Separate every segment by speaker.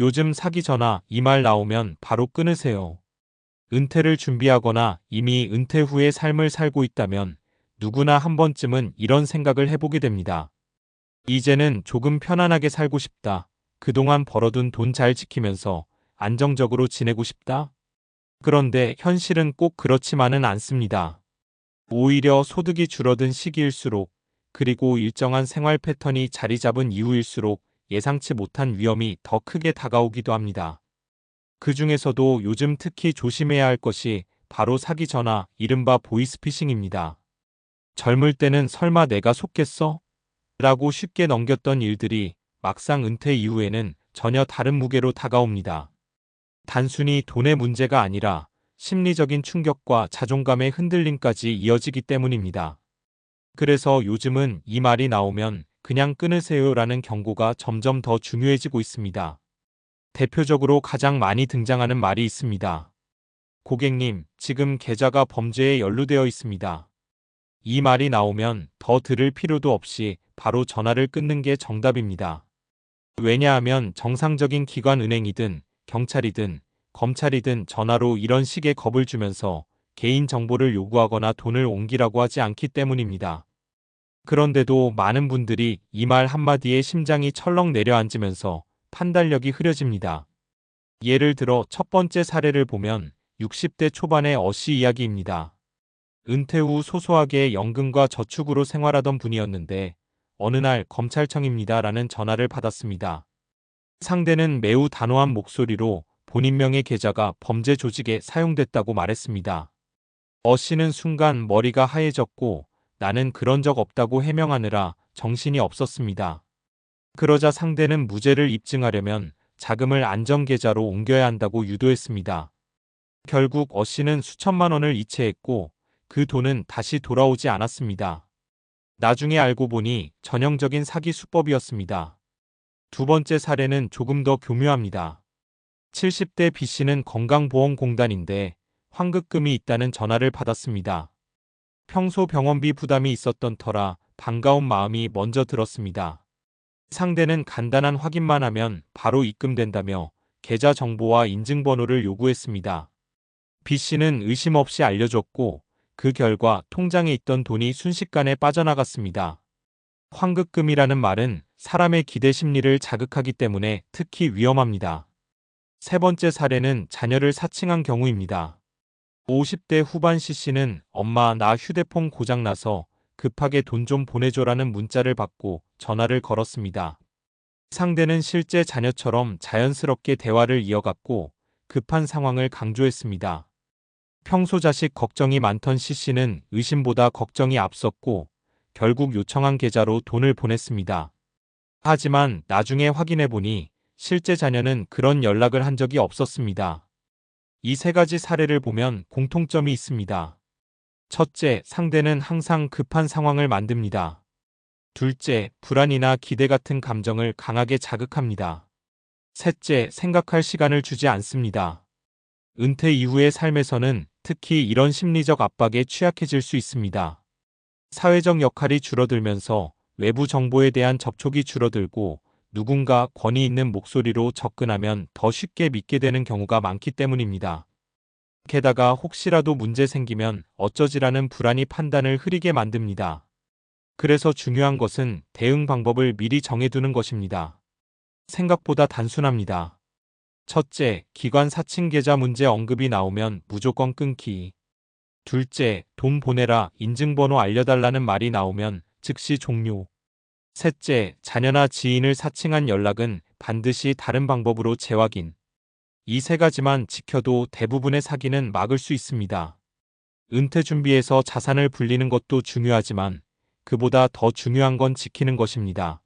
Speaker 1: 요즘 사기 전화 이 말 나오면 바로 끊으세요. 은퇴를 준비하거나 이미 은퇴 후의 삶을 살고 있다면 누구나 한 번쯤은 이런 생각을 해보게 됩니다. 이제는 조금 편안하게 살고 싶다. 그동안 벌어둔 돈 잘 지키면서 안정적으로 지내고 싶다. 그런데 현실은 꼭 그렇지만은 않습니다. 오히려 소득이 줄어든 시기일수록, 그리고 일정한 생활 패턴이 자리 잡은 이후일수록 예상치 못한 위험이 더 크게 다가오기도 합니다. 그 중에서도 요즘 특히 조심해야 할 것이 바로 사기 전화, 이른바 보이스피싱입니다. 젊을 때는 설마 내가 속겠어? 라고 쉽게 넘겼던 일들이 막상 은퇴 이후에는 전혀 다른 무게로 다가옵니다. 단순히 돈의 문제가 아니라 심리적인 충격과 자존감의 흔들림까지 이어지기 때문입니다. 그래서 요즘은 이 말이 나오면 그냥 끊으세요라는 경고가 점점 더 중요해지고 있습니다. 대표적으로 가장 많이 등장하는 말이 있습니다. 고객님, 지금 계좌가 범죄에 연루되어 있습니다. 이 말이 나오면 더 들을 필요도 없이 바로 전화를 끊는 게 정답입니다. 왜냐하면 정상적인 기관 은행이든 경찰이든 검찰이든 전화로 이런 식의 겁을 주면서 개인 정보를 요구하거나 돈을 옮기라고 하지 않기 때문입니다. 그런데도 많은 분들이 이 말 한마디에 심장이 철렁 내려앉으면서 판단력이 흐려집니다. 예를 들어 첫 번째 사례를 보면 60대 초반의 어씨 이야기입니다. 은퇴 후 소소하게 연금과 저축으로 생활하던 분이었는데 어느 날 검찰청입니다라는 전화를 받았습니다. 상대는 매우 단호한 목소리로 본인 명의 계좌가 범죄 조직에 사용됐다고 말했습니다. 어 씨는 순간 머리가 하얘졌고 나는 그런 적 없다고 해명하느라 정신이 없었습니다. 그러자 상대는 무죄를 입증하려면 자금을 안전계좌로 옮겨야 한다고 유도했습니다. 결국 어 씨는 수천만 원을 이체했고 그 돈은 다시 돌아오지 않았습니다. 나중에 알고 보니 전형적인 사기 수법이었습니다. 두 번째 사례는 조금 더 교묘합니다. 70대 B 씨는 건강보험공단인데 환급금이 있다는 전화를 받았습니다. 평소 병원비 부담이 있었던 터라 반가운 마음이 먼저 들었습니다. 상대는 간단한 확인만 하면 바로 입금된다며 계좌 정보와 인증번호를 요구했습니다. B 씨는 의심 없이 알려줬고 그 결과 통장에 있던 돈이 순식간에 빠져나갔습니다. 환급금이라는 말은 사람의 기대 심리를 자극하기 때문에 특히 위험합니다. 세 번째 사례는 자녀를 사칭한 경우입니다. 50대 후반 C씨는 엄마 나 휴대폰 고장나서 급하게 돈 좀 보내줘라는 문자를 받고 전화를 걸었습니다. 상대는 실제 자녀처럼 자연스럽게 대화를 이어갔고 급한 상황을 강조했습니다. 평소 자식 걱정이 많던 C씨는 의심보다 걱정이 앞섰고 결국 요청한 계좌로 돈을 보냈습니다. 하지만 나중에 확인해보니 실제 자녀는 그런 연락을 한 적이 없었습니다. 이 세 가지 사례를 보면 공통점이 있습니다. 첫째, 상대는 항상 급한 상황을 만듭니다. 둘째, 불안이나 기대 같은 감정을 강하게 자극합니다. 셋째, 생각할 시간을 주지 않습니다. 은퇴 이후의 삶에서는 특히 이런 심리적 압박에 취약해질 수 있습니다. 사회적 역할이 줄어들면서 외부 정보에 대한 접촉이 줄어들고 누군가 권위 있는 목소리로 접근하면 더 쉽게 믿게 되는 경우가 많기 때문입니다. 게다가 혹시라도 문제 생기면 어쩌지라는 불안이 판단을 흐리게 만듭니다. 그래서 중요한 것은 대응 방법을 미리 정해두는 것입니다. 생각보다 단순합니다. 첫째, 기관 사칭 계좌 문제 언급이 나오면 무조건 끊기. 둘째, 돈 보내라, 인증번호 알려달라는 말이 나오면 즉시 종료. 셋째, 자녀나 지인을 사칭한 연락은 반드시 다른 방법으로 재확인. 이 세 가지만 지켜도 대부분의 사기는 막을 수 있습니다. 은퇴 준비에서 자산을 불리는 것도 중요하지만 그보다 더 중요한 건 지키는 것입니다.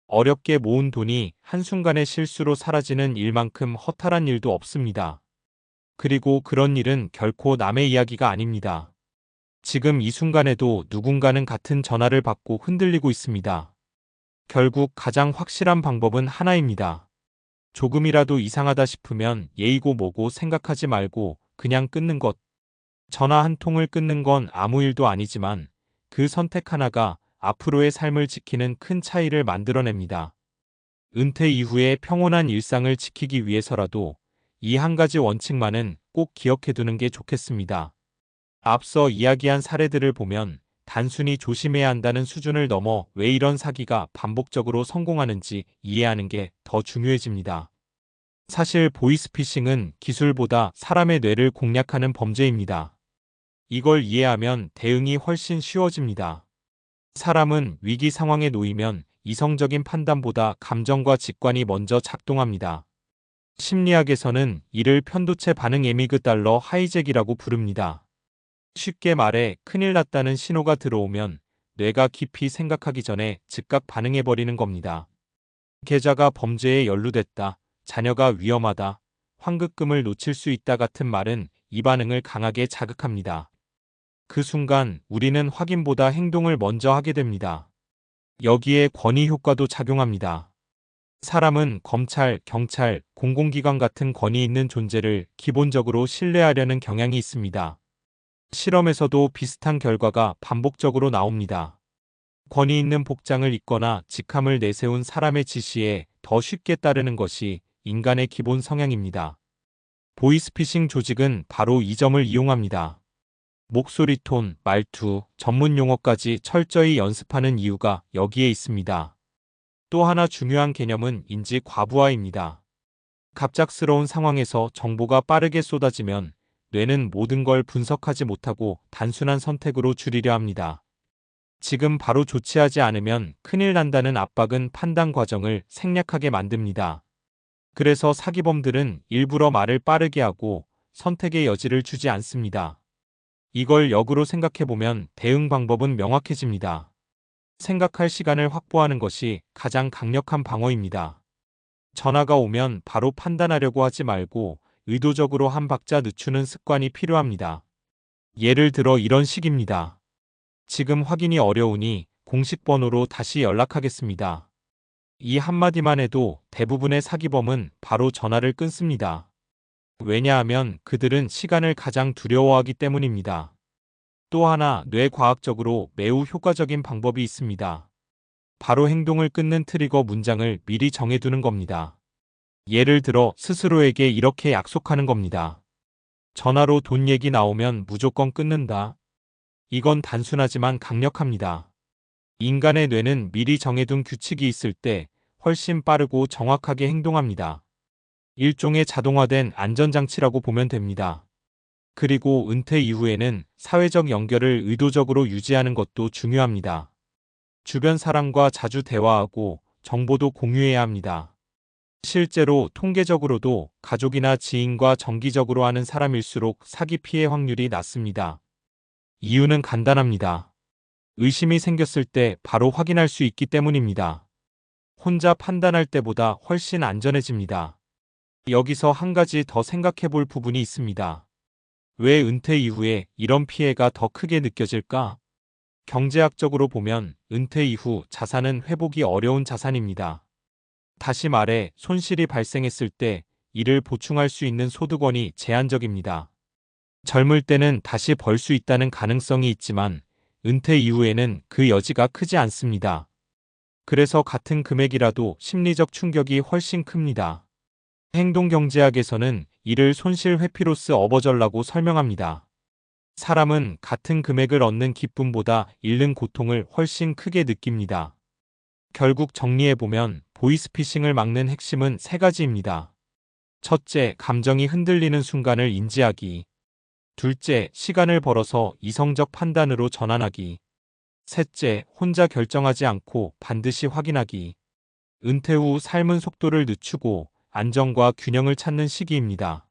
Speaker 1: 어렵게 모은 돈이 한순간의 실수로 사라지는 일만큼 허탈한 일도 없습니다. 그리고 그런 일은 결코 남의 이야기가 아닙니다. 지금 이 순간에도 누군가는 같은 전화를 받고 흔들리고 있습니다. 결국 가장 확실한 방법은 하나입니다. 조금이라도 이상하다 싶으면 예의고 뭐고 생각하지 말고 그냥 끊는 것. 전화 한 통을 끊는 건 아무 일도 아니지만 그 선택 하나가 앞으로의 삶을 지키는 큰 차이를 만들어냅니다. 은퇴 이후의 평온한 일상을 지키기 위해서라도 이 한 가지 원칙만은 꼭 기억해 두는 게 좋겠습니다. 앞서 이야기한 사례들을 보면 단순히 조심해야 한다는 수준을 넘어 왜 이런 사기가 반복적으로 성공하는지 이해하는 게 더 중요해집니다. 사실 보이스피싱은 기술보다 사람의 뇌를 공략하는 범죄입니다. 이걸 이해하면 대응이 훨씬 쉬워집니다. 사람은 위기 상황에 놓이면 이성적인 판단보다 감정과 직관이 먼저 작동합니다. 심리학에서는 이를 편도체 반응 애미그달러 하이잭이라고 부릅니다. 쉽게 말해 큰일 났다는 신호가 들어오면 뇌가 깊이 생각하기 전에 즉각 반응해버리는 겁니다. 계좌가 범죄에 연루됐다, 자녀가 위험하다, 환급금을 놓칠 수 있다 같은 말은 이 반응을 강하게 자극합니다. 그 순간 우리는 확인보다 행동을 먼저 하게 됩니다. 여기에 권위 효과도 작용합니다. 사람은 검찰, 경찰, 공공기관 같은 권위 있는 존재를 기본적으로 신뢰하려는 경향이 있습니다. 실험에서도 비슷한 결과가 반복적으로 나옵니다. 권위 있는 복장을 입거나 직함을 내세운 사람의 지시에 더 쉽게 따르는 것이 인간의 기본 성향입니다. 보이스피싱 조직은 바로 이 점을 이용합니다. 목소리 톤, 말투, 전문 용어까지 철저히 연습하는 이유가 여기에 있습니다. 또 하나 중요한 개념은 인지 과부하입니다. 갑작스러운 상황에서 정보가 빠르게 쏟아지면 뇌는 모든 걸 분석하지 못하고 단순한 선택으로 줄이려 합니다. 지금 바로 조치하지 않으면 큰일 난다는 압박은 판단 과정을 생략하게 만듭니다. 그래서 사기범들은 일부러 말을 빠르게 하고 선택의 여지를 주지 않습니다. 이걸 역으로 생각해보면 대응 방법은 명확해집니다. 생각할 시간을 확보하는 것이 가장 강력한 방어입니다. 전화가 오면 바로 판단하려고 하지 말고 의도적으로 한 박자 늦추는 습관이 필요합니다. 예를 들어 이런 식입니다. 지금 확인이 어려우니 공식 번호로 다시 연락하겠습니다. 이 한마디만 해도 대부분의 사기범은 바로 전화를 끊습니다. 왜냐하면 그들은 시간을 가장 두려워하기 때문입니다. 또 하나 뇌과학적으로 매우 효과적인 방법이 있습니다. 바로 행동을 끊는 트리거 문장을 미리 정해두는 겁니다. 예를 들어 스스로에게 이렇게 약속하는 겁니다. 전화로 돈 얘기 나오면 무조건 끊는다. 이건 단순하지만 강력합니다. 인간의 뇌는 미리 정해둔 규칙이 있을 때 훨씬 빠르고 정확하게 행동합니다. 일종의 자동화된 안전장치라고 보면 됩니다. 그리고 은퇴 이후에는 사회적 연결을 의도적으로 유지하는 것도 중요합니다. 주변 사람과 자주 대화하고 정보도 공유해야 합니다. 실제로 통계적으로도 가족이나 지인과 정기적으로 하는 사람일수록 사기 피해 확률이 낮습니다. 이유는 간단합니다. 의심이 생겼을 때 바로 확인할 수 있기 때문입니다. 혼자 판단할 때보다 훨씬 안전해집니다. 여기서 한 가지 더 생각해 볼 부분이 있습니다. 왜 은퇴 이후에 이런 피해가 더 크게 느껴질까? 경제학적으로 보면 은퇴 이후 자산은 회복이 어려운 자산입니다. 다시 말해 손실이 발생했을 때 이를 보충할 수 있는 소득원이 제한적입니다. 젊을 때는 다시 벌 수 있다는 가능성이 있지만 은퇴 이후에는 그 여지가 크지 않습니다. 그래서 같은 금액이라도 심리적 충격이 훨씬 큽니다. 행동경제학에서는 이를 손실 회피로스 어버절라고 설명합니다. 사람은 같은 금액을 얻는 기쁨보다 잃는 고통을 훨씬 크게 느낍니다. 결국 정리해보면 보이스피싱을 막는 핵심은 세 가지입니다. 첫째, 감정이 흔들리는 순간을 인지하기. 둘째, 시간을 벌어서 이성적 판단으로 전환하기. 셋째, 혼자 결정하지 않고 반드시 확인하기. 은퇴 후 삶은 속도를 늦추고 안정과 균형을 찾는 시기입니다.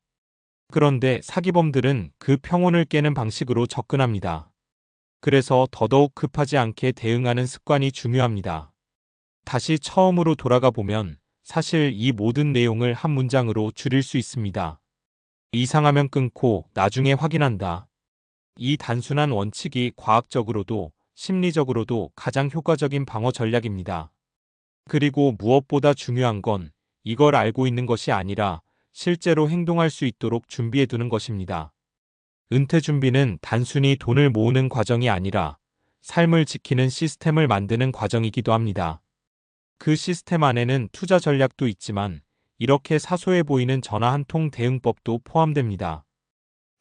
Speaker 1: 그런데 사기범들은 그 평온을 깨는 방식으로 접근합니다. 그래서 더더욱 급하지 않게 대응하는 습관이 중요합니다. 다시 처음으로 돌아가 보면 사실 이 모든 내용을 한 문장으로 줄일 수 있습니다. 이상하면 끊고 나중에 확인한다. 이 단순한 원칙이 과학적으로도 심리적으로도 가장 효과적인 방어 전략입니다. 그리고 무엇보다 중요한 건 이걸 알고 있는 것이 아니라 실제로 행동할 수 있도록 준비해 두는 것입니다. 은퇴 준비는 단순히 돈을 모으는 과정이 아니라 삶을 지키는 시스템을 만드는 과정이기도 합니다. 그 시스템 안에는 투자 전략도 있지만 이렇게 사소해 보이는 전화 한 통 대응법도 포함됩니다.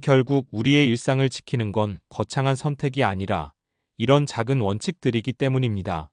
Speaker 1: 결국 우리의 일상을 지키는 건 거창한 선택이 아니라 이런 작은 원칙들이기 때문입니다.